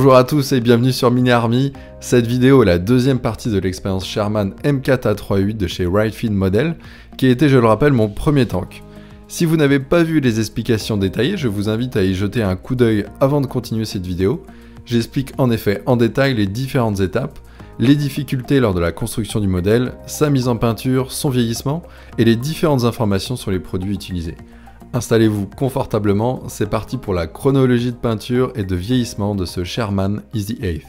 Bonjour à tous et bienvenue sur Mini Army. Cette vidéo est la deuxième partie de l'expérience Sherman M4A38 de chez Wright Model, qui a été, je le rappelle, mon premier tank. Si vous n'avez pas vu les explications détaillées, je vous invite à y jeter un coup d'œil avant de continuer cette vidéo. J'explique en effet en détail les différentes étapes, les difficultés lors de la construction du modèle, sa mise en peinture, son vieillissement et les différentes informations sur les produits utilisés. Installez-vous confortablement, c'est parti pour la chronologie de peinture et de vieillissement de ce Sherman Easy 8.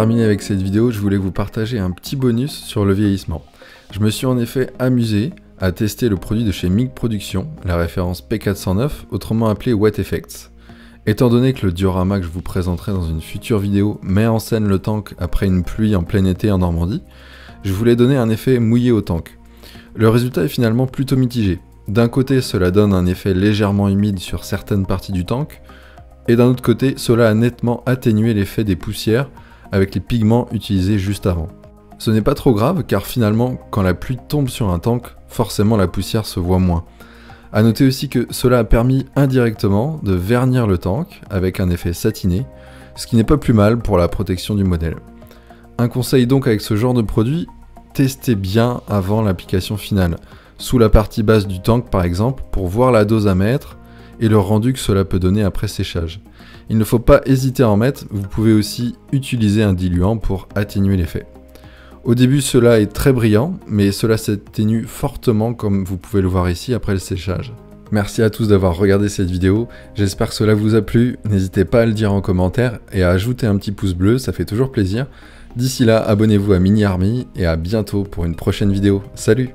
terminer avec cette vidéo, je voulais vous partager un petit bonus sur le vieillissement. Je me suis en effet amusé à tester le produit de chez MIG Productions, la référence P409, autrement appelé Wet Effects. Étant donné que le diorama que je vous présenterai dans une future vidéo met en scène le tank après une pluie en plein été en Normandie, je voulais donner un effet mouillé au tank. Le résultat est finalement plutôt mitigé. D'un côté, cela donne un effet légèrement humide sur certaines parties du tank, et d'un autre côté, cela a nettement atténué l'effet des poussières avec les pigments utilisés juste avant. Ce n'est pas trop grave car finalement, quand la pluie tombe sur un tank, forcément la poussière se voit moins. A noter aussi que cela a permis indirectement de vernir le tank avec un effet satiné, ce qui n'est pas plus mal pour la protection du modèle. Un conseil donc avec ce genre de produit, testez bien avant l'application finale, sous la partie basse du tank par exemple, pour voir la dose à mettre et le rendu que cela peut donner après séchage. Il ne faut pas hésiter à en mettre, vous pouvez aussi utiliser un diluant pour atténuer l'effet. Au début cela est très brillant, mais cela s'atténue fortement comme vous pouvez le voir ici après le séchage. Merci à tous d'avoir regardé cette vidéo, j'espère que cela vous a plu, n'hésitez pas à le dire en commentaire et à ajouter un petit pouce bleu, ça fait toujours plaisir. D'ici là, abonnez-vous à Mini Army et à bientôt pour une prochaine vidéo. Salut!